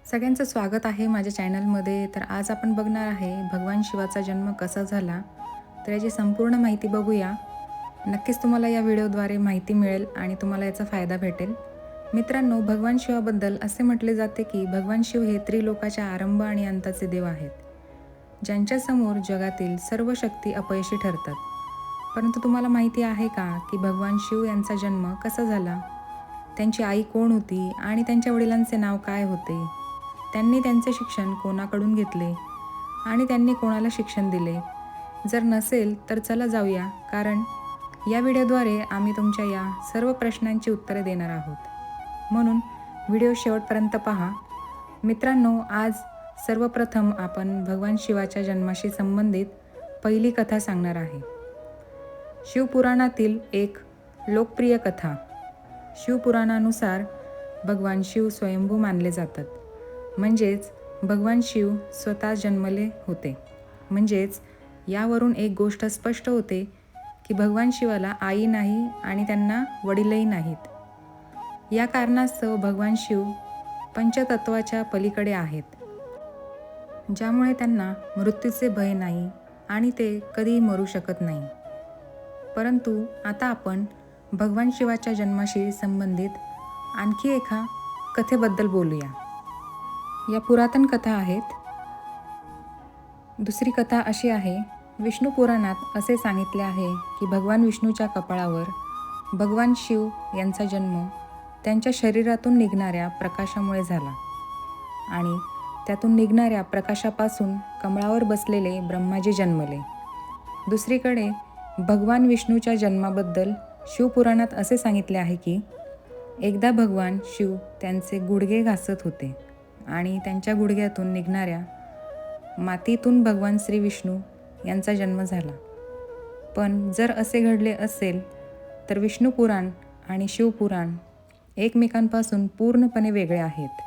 सगळ्यांचं स्वागत आहे माझ्या चॅनलमध्ये. तर आज आपण बघणार आहे भगवान शिवाचा जन्म कसा झाला. तर याची संपूर्ण माहिती बघूया. नक्कीच तुम्हाला या व्हिडिओद्वारे माहिती मिळेल आणि तुम्हाला याचा फायदा भेटेल. मित्रांनो, भगवान शिवाबद्दल असे म्हटले जाते की भगवान शिव हे त्रिलोकाच्या आरंभ आणि अंताचे देव आहेत, ज्यांच्यासमोर जगातील सर्व शक्ती अपयशी ठरतात. परंतु तुम्हाला माहिती आहे का की भगवान शिव यांचा जन्म कसा झाला, त्यांची आई कोण होती आणि त्यांच्या वडिलांचे नाव काय होते, त्यांनी त्यांचे शिक्षण कोणाकडून घेतले आणि त्यांनी कोणाला शिक्षण दिले? जर नसेल तर चला जाऊया, कारण या व्हिडिओद्वारे आम्ही तुमच्या या सर्व प्रश्नांची उत्तरे देणार आहोत. म्हणून व्हिडिओ शेवटपर्यंत पहा. मित्रांनो, आज सर्वप्रथम आपण भगवान शिवाच्या जन्माशी संबंधित पहिली कथा सांगणार आहे. शिवपुराणातील एक लोकप्रिय कथा. शिवपुराणानुसार भगवान शिव स्वयंभू मानले जातात. म्हणजेच भगवान शिव स्वतः जन्मले होते. म्हणजेच यावरून एक गोष्ट स्पष्ट होते की भगवान शिवाला आई नाही आणि त्यांना वडीलही नाहीत. या कारणास्तव भगवान शिव पंचतत्वाच्या पलीकडे आहेत, ज्यामुळे त्यांना मृत्यूचे भय नाही आणि ते कधीही मरू शकत नाही. परंतु आता आपण भगवान शिवाच्या जन्माशी संबंधित आणखी एका कथेबद्दल बोलूया. या पुरातन कथा आहेत. दुसरी कथा अशी आहे. विष्णू पुराणात असे सांगितले आहे की भगवान विष्णूच्या कपाळावर भगवान शिव यांचा जन्म त्यांच्या शरीरातून निघणाऱ्या प्रकाशामुळे झाला आणि त्यातून निघणाऱ्या प्रकाशापासून कमळावर बसलेले ब्रह्माजी जन्मले. दुसरीकडे भगवान विष्णूच्या जन्माबद्दल शिवपुराणात असे सांगितले आहे की एकदा भगवान शिव त्यांचे गुडघे घासत होते आणि त्यांच्या गुडघ्यातून निघणाऱ्या मातीतून भगवान श्री विष्णू यांचा जन्म झाला. पण जर असे घडले असेल तर विष्णू पुराण आणि शिवपुराण एकमेकांपासून पूर्णपणे वेगळे आहेत.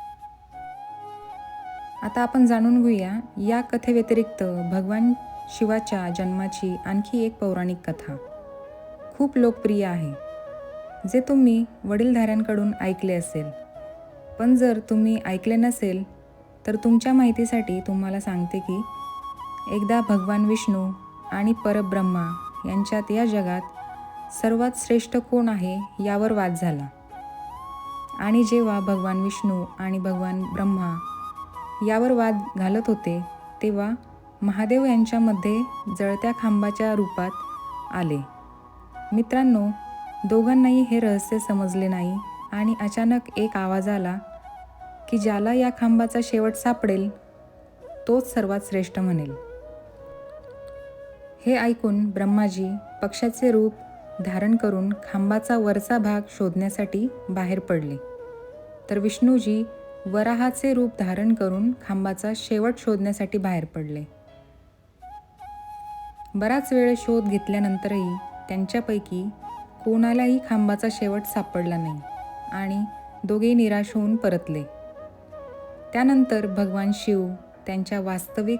आता आपण जाणून घेऊया या कथेव्यतिरिक्त भगवान शिवाच्या जन्माची आणखी एक पौराणिक कथा. खूप लोकप्रिय आहे, जे तुम्ही वडीलधाऱ्यांकडून ऐकले असेल. पण जर तुम्ही ऐकले नसेल तर तुमच्या माहितीसाठी तुम्हाला सांगते की एकदा भगवान विष्णू आणि परब्रह्मा यांच्यात या जगात सर्वात श्रेष्ठ कोण आहे यावर वाद झाला. आणि जेव्हा भगवान विष्णू आणि भगवान ब्रह्मा यावर वाद घालत होते तेव्हा महादेव यांच्यामध्ये जळत्या खांबाच्या रूपात आले. मित्रांनो, दोघांनाही हे रहस्य समजले नाही आणि अचानक एक आवाज आला की ज्याला या खांबाचा शेवट सापडेल तोच सर्वात श्रेष्ठ म्हणेल. हे ऐकून ब्रह्माजी पक्षाचे रूप धारण करून खांबाचा वरचा भाग शोधण्यासाठी बाहेर पडले, तर विष्णूजी वराहाचे रूप धारण करून खांबाचा शेवट शोधण्यासाठी बाहेर पडले. बराच वेळ शोध घेतल्यानंतरही त्यांच्यापैकी कोणालाही खांबाचा शेवट सापडला नाही आणि दोघेही निराश होऊन परतले. त्यानंतर भगवान शिव त्यांच्या वास्तविक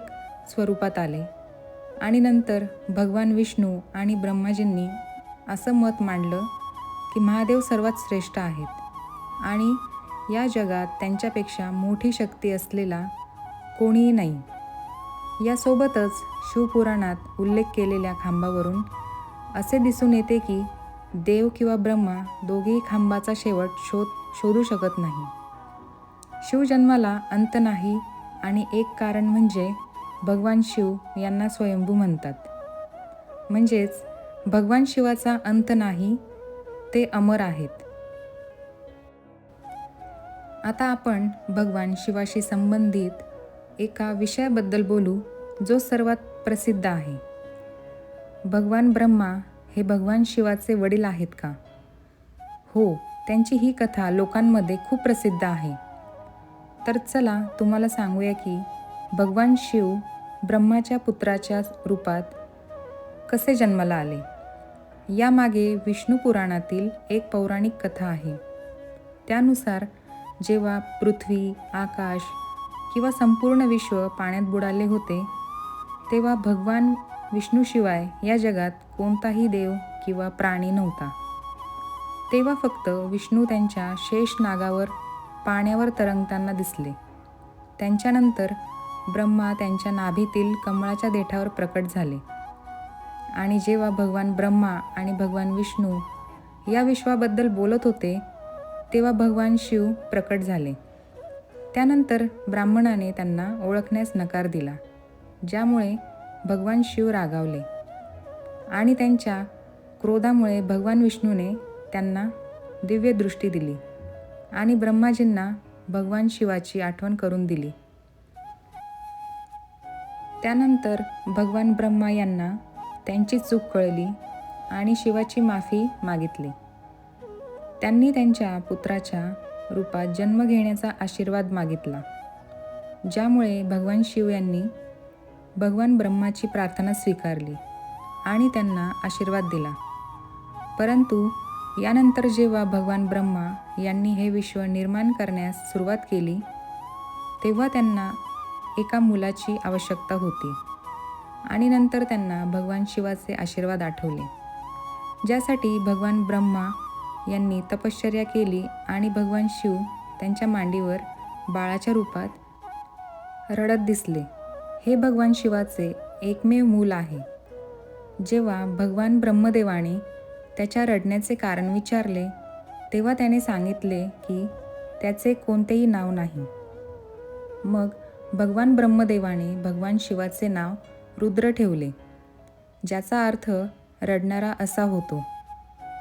स्वरूपात आले आणि नंतर भगवान विष्णू आणि ब्रह्माजींनी असं मत मांडलं की महादेव सर्वात श्रेष्ठ आहेत आणि या जगात त्यांच्यापेक्षा मोठी शक्ती असलेला कोणीही नाही. यासोबतच शिवपुराणात उल्लेख केलेल्या खांबावरून असे दिसून येते की देव किंवा ब्रह्मा दोघेही खांबाचा शेवट शोधू शकत नाही. शिवजन्माला अंत नाही आणि एक कारण म्हणजे भगवान शिव यांना स्वयंभू म्हणतात. म्हणजेच भगवान शिवाचा अंत नाही, ते अमर आहेत. आता आपण भगवान शिवाशी संबंधित एका विषयाबद्दल बोलू जो सर्वात प्रसिद्ध आहे. भगवान ब्रह्मा हे भगवान शिवाचे वडील आहेत का? हो, त्यांची ही कथा लोकांमध्ये खूप प्रसिद्ध आहे. तर चला तुम्हाला सांगूया की भगवान शिव ब्रह्माच्या पुत्राच्या रूपात कसे जन्माला आले. यामागे विष्णू पुराणातील एक पौराणिक कथा आहे. त्यानुसार जेव्हा पृथ्वी, आकाश किंवा संपूर्ण विश्व पाण्यात बुडाले होते तेव्हा भगवान विष्णूशिवाय या जगात कोणताही देव किंवा प्राणी नव्हता. तेव्हा फक्त विष्णू त्यांच्या शेष नागावर पाण्यावर तरंगताना दिसले. त्यांच्यानंतर ब्रह्मा त्यांच्या नाभीतील कमळाच्या देठावर प्रकट झाले. आणि जेव्हा भगवान ब्रह्मा आणि भगवान विष्णू या विश्वाबद्दल बोलत होते तेव्हा भगवान शिव प्रकट झाले. त्यानंतर ब्राह्मणाने त्यांना ओळखण्यास नकार दिला, ज्यामुळे भगवान शिव रागावले आणि त्यांच्या क्रोधामुळे भगवान विष्णूने त्यांना दिव्य दृष्टी दिली आणि ब्रह्माजींना भगवान शिवाची आठवण करून दिली. त्यानंतर भगवान ब्रह्मा यांना त्यांची चूक कळली आणि शिवाची माफी मागितली. त्यांनी त्यांच्या पुत्राच्या रूपात जन्म घेण्याचा आशीर्वाद मागितला, ज्यामुळे भगवान शिव यांनी भगवान ब्रह्माची प्रार्थना स्वीकारली आणि त्यांना आशीर्वाद दिला. परंतु यानंतर जेव्हा भगवान ब्रह्मा यांनी हे विश्व निर्माण करण्यास सुरुवात केली तेव्हा त्यांना एका मुलाची आवश्यकता होती आणि नंतर त्यांना भगवान शिवाचे आशीर्वाद आठवले, ज्यासाठी भगवान ब्रह्मा यांनी तपश्चर्या केली आणि भगवान शिव त्यांच्या मांडीवर बाळाच्या रूपात रडत दिसले. हे भगवान शिवाचे एकमेव मूल आहे. जेव्हा भगवान ब्रह्मदेवाने त्याच्या रडण्याचे कारण विचारले तेव्हा त्याने सांगितले की त्याचे कोणतेही नाव नाही. मग भगवान ब्रह्मदेवाने भगवान शिवाचे नाव रुद्र ठेवले, ज्याचा अर्थ रडणारा असा होतो.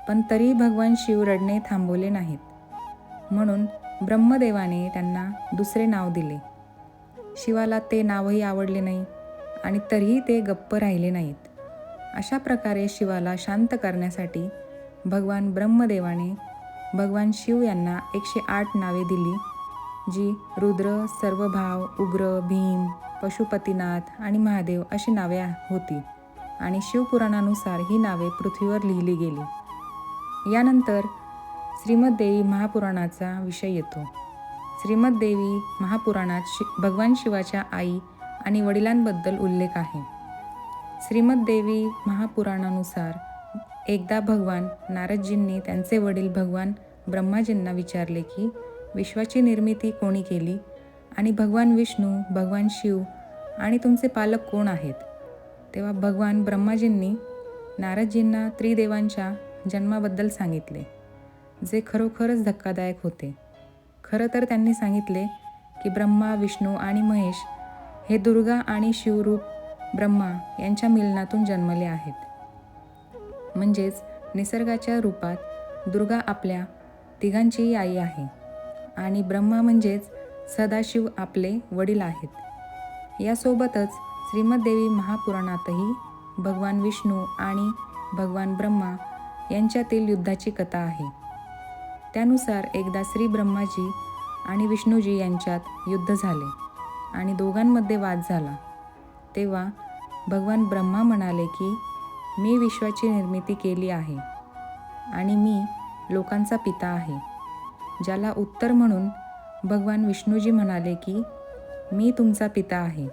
पण तरी भगवान शिव रडणे थांबवले नाहीत, म्हणून ब्रह्मदेवाने त्यांना दुसरे नाव दिले. शिवाला ते नावही आवडले नाही आणि तरीही ते गप्प राहिले नाहीत. अशा प्रकारे शिवाला शांत करण्यासाठी भगवान ब्रह्मदेवाने भगवान शिव यांना 108 नावे दिली, जी रुद्र, सर्वभाव, उग्र, भीम, पशुपतीनाथ आणि महादेव अशी नावे होती आणि शिवपुराणानुसार ही नावे पृथ्वीवर लिहिली गेली. यानंतर श्रीमद्देवी महापुराणाचा विषय येतो. श्रीमद्देवी महापुराणात भगवान शिवाच्या आई आणि वडिलांबद्दल उल्लेख आहे. श्रीमद्देवी महापुराणानुसार एकदा भगवान नारदजींनी त्यांचे वडील भगवान ब्रह्माजींना विचारले की विश्वाची निर्मिती कोणी केली आणि भगवान विष्णू, भगवान शिव आणि तुमचे पालक कोण आहेत. तेव्हा भगवान ब्रह्माजींनी नारदजींना त्रिदेवांच्या जन्माबद्दल सांगितले, जे खरोखरच धक्कादायक होते. खरं तर त्यांनी सांगितले की ब्रह्मा, विष्णू आणि महेश हे दुर्गा आणि शिवरूप ब्रह्मा यांच्या मिलनातून जन्मले आहेत. म्हणजेच निसर्गाच्या रूपात दुर्गा आपल्या तिघांचीही आई आहे आणि ब्रह्मा म्हणजेच सदाशिव आपले वडील आहेत. यासोबतच श्रीमद्देवी महापुराणातही भगवान विष्णू आणि भगवान ब्रह्मा यांच्यातील युद्धाची कथा आहे. त्यानुसार एकदा श्री ब्रह्माजी आणि विष्णूजी यांच्यात युद्ध झाले आणि दोघांमध्ये वाद झाला. तेव्हा भगवान ब्रह्मा म्हणाले की मी विश्वाची निर्मिती केली आहे आणि मी लोकांचा पिता आहे. ज्याला उत्तर म्हणून भगवान विष्णूजी म्हणाले की मी तुमचा पिता आहे,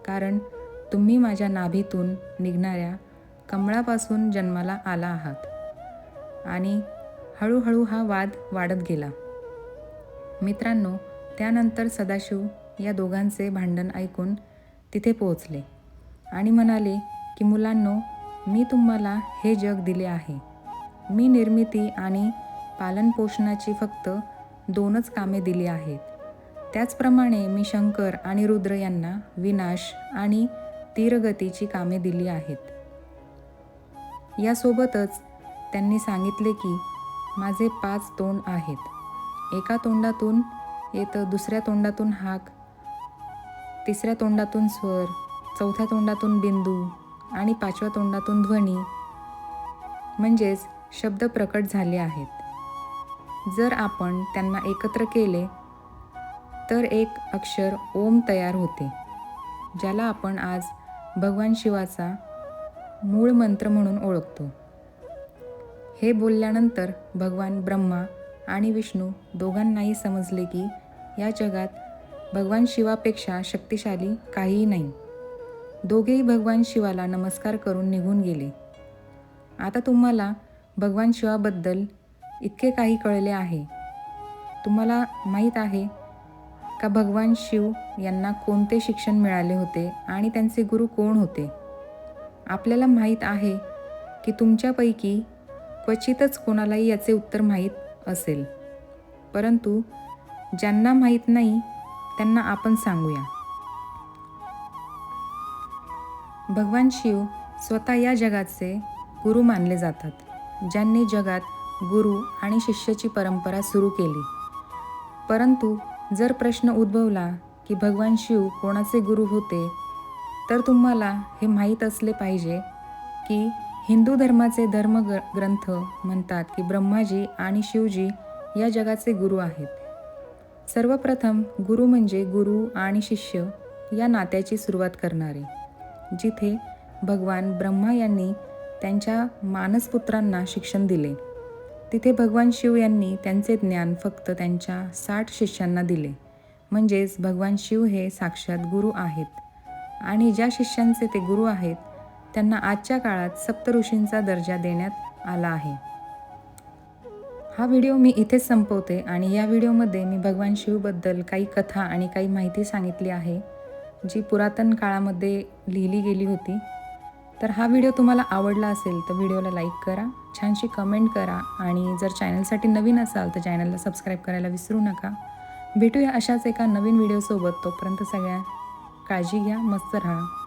कारण तुम्ही माझ्या नाभीतून निघणाऱ्या कमळापासून जन्माला आला आहात. आणि हळूहळू हा वाद वाढत गेला. मित्रांनो, त्यानंतर सदाशिव या दोघांचे भांडण ऐकून तिथे पोहोचले आणि म्हणाले की मुलांनो, मी तुम्हाला हे जग दिले आहे. मी निर्मिती आणि पालनपोषणाची फक्त 2च कामे दिली आहेत. त्याचप्रमाणे मी शंकर आणि रुद्र यांना विनाश आणि तीरगतीची कामे दिली आहेत. यासोबतच त्यांनी सांगितले की माझे 5 तोंड आहेत. एका तोंडातून येतं, दुसऱ्या तोंडातून हाक, तिसऱ्या तोंडातून स्वर, चौथ्या तोंडातून बिंदू आणि 5व्या तोंडातून ध्वनी, म्हणजेच शब्द प्रकट झाले आहेत. जर आपण त्यांना एकत्र केले तर एक अक्षर ओम तयार होते, ज्याला आपण आज भगवान शिवाचा मूळ मंत्र म्हणून ओळखतो. हे बोलल्यानंतर भगवान ब्रह्मा आणि विष्णू दोघांनाही समजले की या जगात भगवान शिवापेक्षा शक्तिशाली काहीही नाही. दोघेही भगवान शिवाला नमस्कार करून निघून गेले. आता तुम्हाला भगवान शिवाबद्दल इतके काही कळले आहे. तुम्हाला माहीत आहे का भगवान शिव यांना कोणते शिक्षण मिळाले होते आणि त्यांचे गुरु कोण होते? आपल्याला माहीत आहे की तुमच्यापैकी क्वचितच कोणालाही याचे उत्तर माहीत असेल, परंतु ज्यांना माहीत नाही त्यांना आपण सांगूया. भगवान शिव स्वतः या जगाचे गुरु मानले जातात, ज्यांनी जगात गुरु आणि शिष्याची परंपरा सुरू केली. परंतु जर प्रश्न उद्भवला की भगवान शिव कोणाचे गुरु होते, तर तुम्हाला हे माहीत असले पाहिजे की हिंदू धर्माचे धर्मग्रंथ म्हणतात की ब्रह्माजी आणि शिवजी या जगाचे गुरु आहेत. सर्वप्रथम गुरु म्हणजे गुरु आणि शिष्य या नात्याची सुरुवात करणारे, जिथे भगवान ब्रह्मा यांनी त्यांच्या मानसपुत्रांना शिक्षण दिले, तिथे भगवान शिव यांनी त्यांचे ज्ञान फक्त त्यांच्या 60 शिष्यांना दिले. म्हणजेच भगवान शिव हे साक्षात गुरु आहेत. आणि ज्या शिष्यांचे ते गुरु आहेत त्यांना आजच्या काळात सप्तऋषींचा दर्जा देण्यात आला आहे. हा व्हिडिओ मी इथेच संपवते आणि या व्हिडिओमध्ये मी भगवान शिवबद्दल काही कथा आणि काही माहिती सांगितली आहे, जी पुरातन काळामध्ये लिहिली गेली होती. तर हा व्हिडिओ तुम्हाला आवडला असेल तर व्हिडिओला लाईक करा, छानशी कमेंट करा आणि जर चॅनलसाठी नवीन असाल तर चॅनलला सबस्क्राईब करायला विसरू नका. भेटूया अशाच एका नवीन व्हिडिओसोबत. तोपर्यंत सगळ्या काळजी घ्या, मस्त राहा.